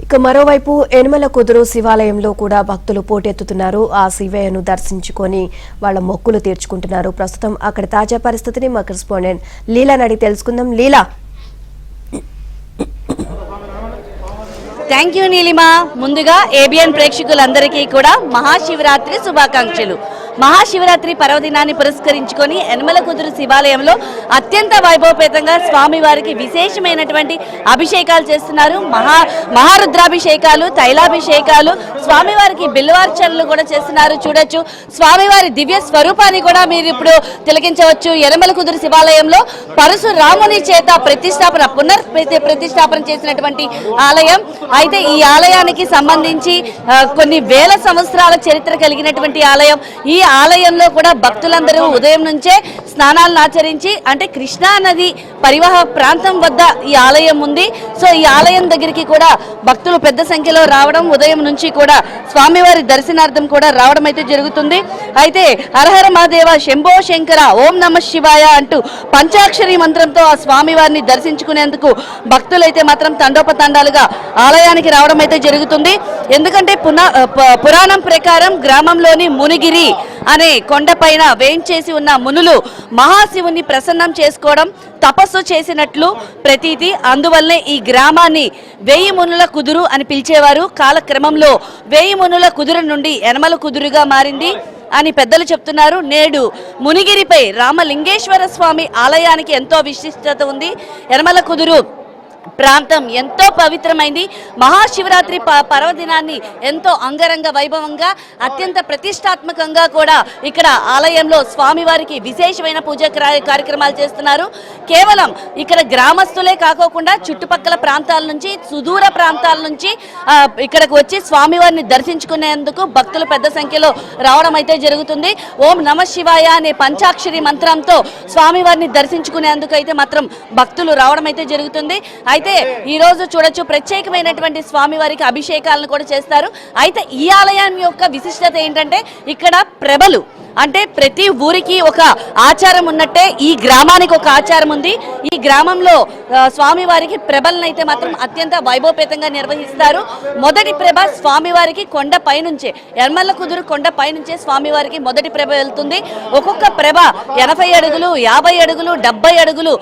ఇక మరోవైపు యనమల కుదురు శివాలయంలో కూడా భక్తులు పోటెత్తుతున్నారు. ఆ శివయ్యను దర్శించుకొని వాళ్ళ మొక్కులు తీర్చుకుంటున్నారు. ప్రస్తుతం అక్కడ తాజా పరిస్థితిని మా కరెస్పాండెంట్ లీలా నడి తెలుసుకుందాం. లీలా. Thank you Neelima. ముందుగా ఏబిఎన్ ప్రేక్షకులందరికీ కూడా మహాశివరాత్రి శుభాకాంక్షలు. మహాశివరాత్రి పర్వదినాన్ని పురస్కరించుకొని యనమల కుదురు శివాలయంలో అత్యంత వైభవపేతంగా స్వామివారికి విశేషమైనటువంటి అభిషేకాలు చేస్తున్నారు. మహారుద్రాభిషేకాలు, తైలాభిషేకాలు, స్వామివారికి బిల్వార్చనలు కూడా చేస్తున్నారు. చూడొచ్చు స్వామివారి దివ్య స్వరూపాన్ని కూడా మీరు ఇప్పుడు తిలకించవచ్చు. యనమల కుదురు శివాలయంలో పరశురాముని చేత ప్రతిష్టాపన చేసినటువంటి ఆలయం. అయితే ఈ ఆలయానికి సంబంధించి కొన్ని వేల సంవత్సరాల చరిత్ర కలిగినటువంటి ఆలయం. ఈ ఆలయంలో కూడా భక్తులందరూ ఉదయం నుంచే స్నానాలను ఆచరించి, అంటే కృష్ణా నది పరివాహ ప్రాంతం వద్ద ఈ ఆలయం ఉంది. సో ఈ ఆలయం దగ్గరికి కూడా భక్తులు పెద్ద సంఖ్యలో రావడం, ఉదయం నుంచి కూడా స్వామివారి దర్శనార్థం కూడా రావడం అయితే జరుగుతుంది. అయితే హరహర మహాదేవ, శంభో శంకర, ఓం నమ శివాయ అంటూ పంచాక్షరి మంత్రంతో ఆ స్వామివారిని దర్శించుకునేందుకు భక్తులైతే మాత్రం తండోపతండాలుగా ఆలయానికి రావడం అయితే జరుగుతుంది. ఎందుకంటే పురాణం ప్రకారం గ్రామంలోని మునిగిరి అనే కొండపైన వేంచేసి ఉన్న మునులు మహాశివుని ప్రసన్నం చేసుకోవడం, తపస్సు చేసినట్లు ప్రతీతి. అందువల్లే ఈ గ్రామాన్ని 1000 మునుల కుదురు అని పిలిచేవారు. కాలక్రమంలో 1000 మునుల కుదురు నుండి యనమల కుదురుగా మారింది అని పెద్దలు చెప్తున్నారు. నేడు మునిగిరిపై రామలింగేశ్వర స్వామి ఆలయానికి ఎంతో విశిష్టత ఉంది. యనమల కుదురు ప్రాంతం ఎంతో పవిత్రమైంది. మహాశివరాత్రి పర్వదినాన్ని ఎంతో అంగరంగ వైభవంగా, అత్యంత ప్రతిష్టాత్మకంగా కూడా ఇక్కడ ఆలయంలో స్వామివారికి విశేషమైన పూజా కార్యక్రమాలు చేస్తున్నారు. కేవలం ఇక్కడ గ్రామస్తులే కాకోకుండా చుట్టుపక్కల ప్రాంతాల నుంచి, సుదూర ప్రాంతాల నుంచి ఇక్కడికి వచ్చి స్వామివారిని దర్శించుకునేందుకు భక్తులు పెద్ద సంఖ్యలో రావడం అయితే జరుగుతుంది. ఓం నమ శివాయ అనే పంచాక్షరి మంత్రంతో స్వామివారిని దర్శించుకునేందుకు అయితే మాత్రం భక్తులు రావడం అయితే జరుగుతుంది. అయితే ఈ రోజు చూడొచ్చు ప్రత్యేకమైనటువంటి స్వామివారికి అభిషేకాలను కూడా చేస్తారు. అయితే ఈ ఆలయం యొక్క విశిష్టత ఏంటంటే ఇక్కడ ప్రభలు, అంటే ప్రతి ఊరికి ఒక ఆచారం ఉన్నట్టే ఈ గ్రామానికి ఒక ఆచారం ఉంది. ఈ గ్రామంలో స్వామివారికి ప్రభలను అయితే మాత్రం అత్యంత వైభవపేతంగా నిర్వహిస్తారు. మొదటి ప్రభ స్వామివారికి కొండ పైనుంచే, యనమల కుదురు కొండ పైనుంచే స్వామివారికి మొదటి ప్రభ వెళ్తుంది. ఒక్కొక్క ప్రభ 80 అడుగులు, 50 అడుగులు, 70 అడుగులు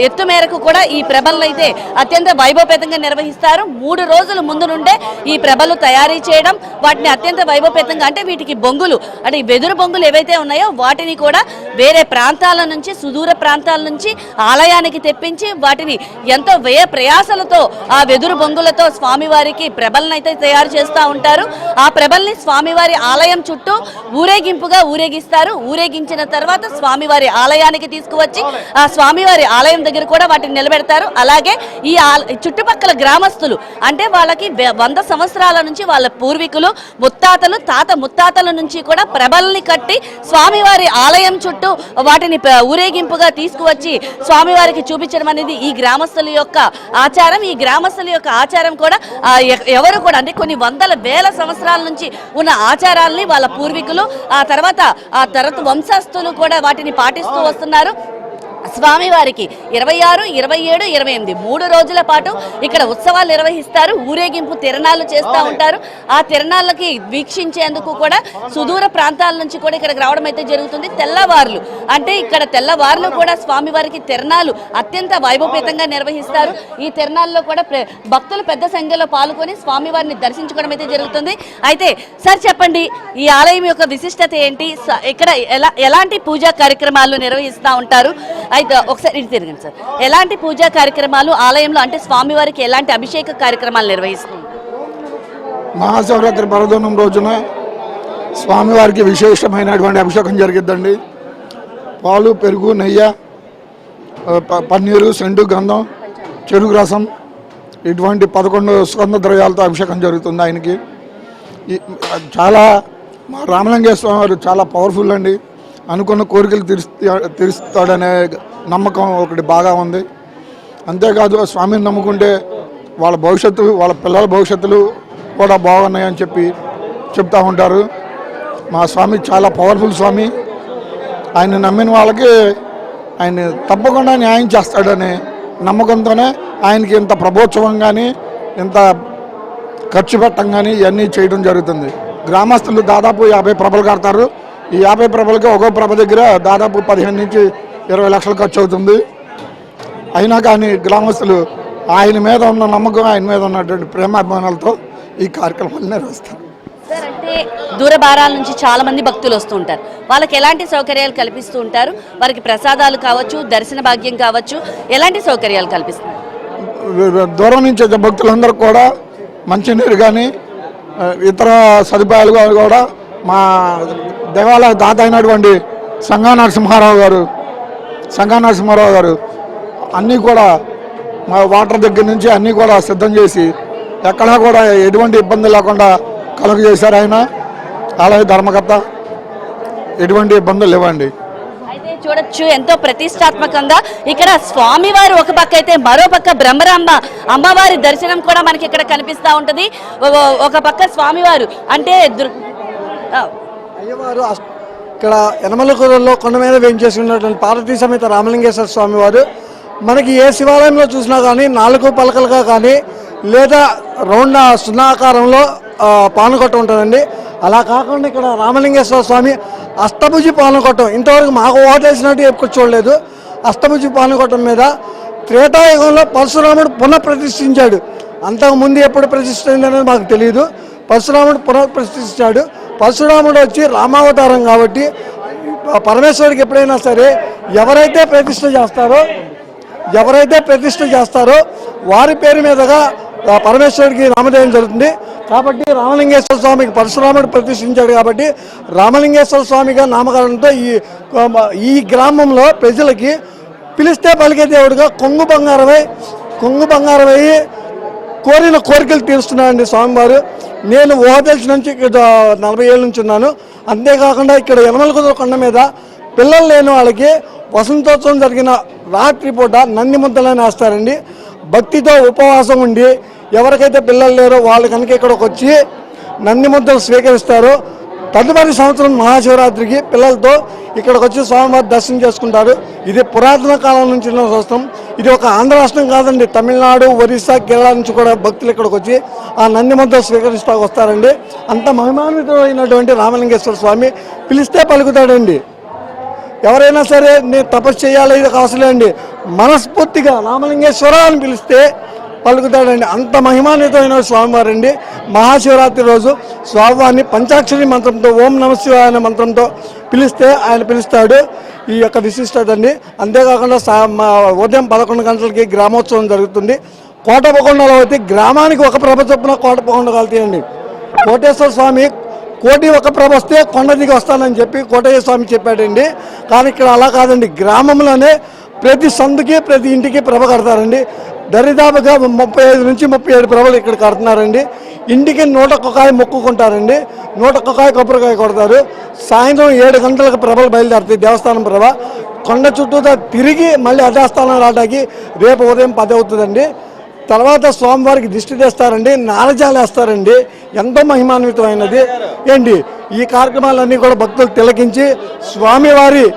ఎత్తు మేరకు కూడా ఈ ప్రభలను అయితే అత్యంత వైభవపేతంగా నిర్వహిస్తారు. 3 రోజుల ముందు నుండే ఈ ప్రభలు తయారీ చేయడం, వాటిని అత్యంత వైభవపేతంగా, అంటే వీటికి బొంగులు, అంటే వెదురు బొంగులు ఏవైతే ఉన్నాయో వాటిని కూడా వేరే ప్రాంతాల నుంచి, సుదూర ప్రాంతాల నుంచి ఆలయానికి తెప్పించి వాటిని ఎంతో వ్యయ ప్రయాసలతో ఆ వెదురు బొంగులతో స్వామివారికి ప్రభలనైతే తయారు చేస్తూ ఉంటారు. ఆ ప్రభల్ని స్వామివారి ఆలయం చుట్టూ ఊరేగింపుగా ఊరేగిస్తారు. ఊరేగించిన తర్వాత స్వామివారి ఆలయానికి తీసుకువచ్చి ఆ స్వామివారి ఆలయం దగ్గర కూడా వాటిని నిలబెడతారు. అలాగే ఈ చుట్టుపక్కల గ్రామస్తులు, అంటే వాళ్ళకి 100 సంవత్సరాల నుంచి వాళ్ళ పూర్వీకులు, ముత్తాతలు, తాత ముత్తాతల నుంచి కూడా ప్రభల్ని కట్టి స్వామివారి ఆలయం చుట్టూ వాటిని ఊరేగింపుగా తీసుకువచ్చి స్వామివారికి చూపించడం అనేది ఈ గ్రామస్తుల యొక్క ఆచారం. ఈ గ్రామస్తుల యొక్క ఆచారం కూడా ఎవరు కూడా, అంటే కొన్ని వందల వేల సంవత్సరాల నుంచి ఉన్న ఆచారాలని వాళ్ళ పూర్వీకులు, ఆ తర్వాత వంశస్థులు కూడా వాటిని పాటిస్తూ వస్తున్నారు. స్వామివారికి 26, 27, 28 3 రోజుల పాటు ఇక్కడ ఉత్సవాలు నిర్వహిస్తారు. ఊరేగింపు తిరణాలు చేస్తూ ఉంటారు. ఆ తిరణాలకి వీక్షించేందుకు కూడా సుదూర ప్రాంతాల నుంచి కూడా ఇక్కడికి రావడం అయితే జరుగుతుంది. తెల్లవార్లు, అంటే ఇక్కడ తెల్లవార్లు కూడా స్వామివారికి తిరణాలు అత్యంత వైభవపేతంగా నిర్వహిస్తారు. ఈ తిరణాల్లో కూడా భక్తులు పెద్ద సంఖ్యలో పాల్గొని స్వామివారిని దర్శించుకోవడం అయితే జరుగుతుంది. అయితే సార్ చెప్పండి, ఈ ఆలయం యొక్క విశిష్టత ఏంటి? ఇక్కడ ఎలాంటి పూజా కార్యక్రమాలు నిర్వహిస్తూ ఉంటారు? అయితే ఒకసారి ఇటు తిరగండి సార్. ఎలాంటి పూజా కార్యక్రమాలు ఆలయంలో, అంటే స్వామివారికి ఎలాంటి అభిషేక కార్యక్రమాలు నిర్వహిస్తుంది? మహాశివరాత్రి పర్వదినం రోజున స్వామివారికి విశేషమైనటువంటి అభిషేకం జరిగిద్దండి. పాలు, పెరుగు, నెయ్యి, పన్నీరు, సెంటు, గంధం, చెరుకు రసం, ఇటువంటి 11 సుగంధ ద్రవ్యాలతో అభిషేకం జరుగుతుంది ఆయనకి. చాలా మా రామలింగేశ్వర స్వామి వారు చాలా పవర్ఫుల్ అండి. అనుకున్న కోరికలు తీరుస్తాడనే నమ్మకం ఒకటి బాగా ఉంది. అంతేకాదు స్వామిని నమ్ముకుంటే వాళ్ళ భవిష్యత్తు, వాళ్ళ పిల్లల భవిష్యత్తులు కూడా బాగున్నాయని చెప్తూ ఉంటారు. మా స్వామి చాలా పవర్ఫుల్ స్వామి. ఆయన నమ్మిన వాళ్ళకి ఆయన తప్పకుండా న్యాయం చేస్తాడనే నమ్మకంతోనే ఆయనకి ఇంత ప్రభోత్సవం కానీ, ఇంత ఖర్చు పెట్టడం కానీ ఇవన్నీ చేయడం జరుగుతుంది. గ్రామస్తులు దాదాపు 50 ప్రభలు కడతారు. ఈ 50 ప్రభలకి ఒక్కో ప్రభ దగ్గర దాదాపు 15 నుంచి 20 లక్షలు ఖర్చు అవుతుంది. అయినా కానీ గ్రామస్తులు ఆయన మీద ఉన్న నమ్మకం, ఆయన మీద ఉన్నటువంటి ప్రేమాభిమానాలతో ఈ కార్యక్రమాలు నిర్వహిస్తారు. సార్, అంటే దూర భారాల నుంచి చాలా మంది భక్తులు వస్తూ ఉంటారు. వాళ్ళకి ఎలాంటి సౌకర్యాలు కల్పిస్తూ ఉంటారు? వారికి ప్రసాదాలు కావచ్చు, దర్శన భాగ్యం కావచ్చు, ఎలాంటి సౌకర్యాలు కల్పిస్తారు? దూరం నుంచి వచ్చే భక్తులందరూ కూడా మంచినీరు కానీ ఇతర సదుపాయాలు కూడా మా దేవాలయ దాత అయినటువంటి సంగా నరసింహారావు గారు అన్నీ కూడా మా వాటర్ దగ్గర నుంచి అన్నీ కూడా సిద్ధం చేసి ఎక్కడా కూడా ఎటువంటి ఇబ్బంది లేకుండా కలుగజేశారు. ఆయన ఆలయ ధర్మకర్త, ఎటువంటి ఇబ్బందులు లేవండి. అయితే చూడొచ్చు, ఎంతో ప్రతిష్టాత్మకంగా ఇక్కడ స్వామివారు ఒక పక్క అయితే మరో పక్క బ్రహ్మరాంబ అమ్మవారి దర్శనం కూడా మనకి ఇక్కడ కనిపిస్తూ ఉంటుంది. ఒక పక్క స్వామివారు అంటే అయ్యవారు ఇక్కడ యనమలకూరులో కొండ మీద వేయించేసి ఉన్నటువంటి పార్వతీ సమేత రామలింగేశ్వర స్వామి వారు మనకి ఏ శివాలయంలో చూసినా కానీ 4 పలకలుగా కానీ లేదా రౌండ్ సున్నాకారంలో పానకొట్ట ఉంటుందండి. అలా కాకుండా ఇక్కడ రామలింగేశ్వర స్వామి అష్టభుజి పానకొట్టం ఇంతవరకు మాకు ఓటేసినట్టు ఎప్పుడు చూడలేదు. అష్టభుజి పానకొట్టం మీద త్రేతాయుగంలో పరశురాముడు పునఃప్రతిష్ఠించాడు. అంతకుముందు ఎప్పుడు ప్రతిష్ఠించిందనేది మాకు తెలియదు. పరశురాముడు పునఃప్రతిష్ఠించాడు. పరశురాముడు వచ్చి రామావతారం కాబట్టి పరమేశ్వరుడికి ఎప్పుడైనా సరే ఎవరైతే ప్రతిష్ఠ చేస్తారో వారి పేరు మీదుగా పరమేశ్వరుడికి నామధేయం జరుగుతుంది. కాబట్టి రామలింగేశ్వర స్వామికి పరశురాముడు ప్రతిష్ఠించాడు కాబట్టి రామలింగేశ్వర స్వామిగా నామకరణంతో ఈ గ్రామంలో ప్రజలకి పిలిస్తే పలికే దేవుడిగా కొంగు బంగారమై కోరిన కోరికలు తీరుస్తున్నాడండి స్వామివారు. నేను తెలిసి నుంచి 40 ఏళ్ళ నుంచి ఉన్నాను. అంతేకాకుండా ఇక్కడ యనమలకుదురు కొండ మీద పిల్లలు లేని వాళ్ళకి వసంతోత్సవం జరిగిన రాత్రి పూట నంది ముద్దలని వేస్తారండి. భక్తితో ఉపవాసం ఉండి ఎవరికైతే పిల్లలు లేరో వాళ్ళు కనుక ఇక్కడికి వచ్చి నంది ముద్దలు స్వీకరిస్తారో తదుపరి సంవత్సరం మహాశివరాత్రికి పిల్లలతో ఇక్కడికి వచ్చి స్వామివారి దర్శనం చేసుకుంటారు. ఇది పురాతన కాలం నుంచి ఉన్న సంవత్సరం. ఇది ఒక ఆంధ్ర రాష్ట్రం కాదండి, తమిళనాడు, ఒరిస్సా, కేరళ నుంచి కూడా భక్తులు ఇక్కడికి వచ్చి ఆ నంది ముద్దలు స్వీకరిస్తూ వస్తారండి. అంత మహిమాన్వితమైనటువంటి రామలింగేశ్వర స్వామి పిలిస్తే పలుకుతాడండి. ఎవరైనా సరే నేను తపస్సు చేయాలి ఇది అవసరలేండి, మనస్ఫూర్తిగా రామలింగేశ్వర అని పిలిస్తే పలుకుతాడండి. అంత మహిమాన్వితమైన స్వామివారండి. మహాశివరాత్రి రోజు స్వామివారిని పంచాక్షరి మంత్రంతో ఓం నమ శివాయ అనే మంత్రంతో పిలిస్తే ఆయన పిలుస్తాడు. ఈ యొక్క విశిష్టత అండి. అంతేకాకుండా ఉదయం 11 గంటలకి గ్రామోత్సవం జరుగుతుంది. కోటపకొండలో అయితే గ్రామానికి ఒక ప్రభ చొప్పున కోటపకొండ కలుతాయండి. కోటేశ్వర స్వామి కోటి ఒక ప్రభ వస్తే కొండ దిగి వస్తానని చెప్పి కోటయ్య స్వామి చెప్పాడండి. కానీ ఇక్కడ అలా కాదండి, గ్రామంలోనే ప్రతి సందుకి ప్రతి ఇంటికి ప్రభ కడతారండి. దరిదాపుగా 35 నుంచి 37 ప్రభలు ఇక్కడ కడుతున్నారండి. ఇంటికి 101 కాయ మొక్కుకుంటారండి. 101 కాయ కొబ్బరికాయ కొడతారు. సాయంత్రం 7 గంటలకు ప్రభలు బయలుదేరుతాయి. దేవస్థానం ప్రభ కొండ చుట్టూతో తిరిగి మళ్ళీ అధాస్థానం రావడానికి రేపు ఉదయం 10 అవుతుందండి. తర్వాత స్వామివారికి దిష్టి తెస్తారండి, నారజాలు వేస్తారండి. ఎంతో మహిమాన్వితమైనది ఏంటి ఈ కార్యక్రమాలన్నీ కూడా భక్తులు తిలకించి స్వామివారి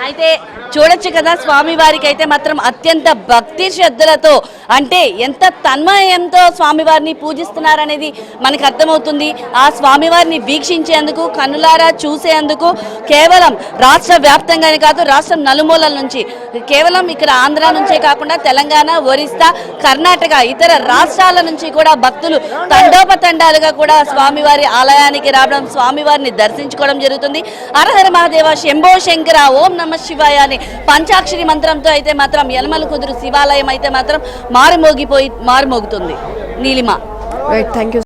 అయితే చూడొచ్చు కదా, స్వామివారికి అయితే మాత్రం అత్యంత భక్తి శ్రద్ధలతో అంటే ఎంత తన్మయంతో స్వామివారిని పూజిస్తున్నారనేది మనకు అర్థమవుతుంది. ఆ స్వామివారిని వీక్షించేందుకు, కన్నులారా చూసేందుకు కేవలం రాష్ట్ర వ్యాప్తంగానే కాదు, రాష్ట్రం నలుమూలల నుంచి, కేవలం ఇక్కడ ఆంధ్ర నుంచే కాకుండా తెలంగాణ, ఒరిస్సా, కర్ణాటక ఇతర రాష్ట్రాల నుంచి కూడా భక్తులు తండోపతండాలుగా కూడా స్వామివారి ఆలయానికి రావడం, స్వామివారిని దర్శించుకోవడం జరుగుతుంది. హరహర మహాదేవ, శంభో శంకర, ఓం నమ శివాయ అని పంచాక్షరి మంత్రంతో అయితే మాత్రం యనమలకుదురు శివాలయం అయితే మాత్రం మారుమోగుతుంది. Neelima, thank you.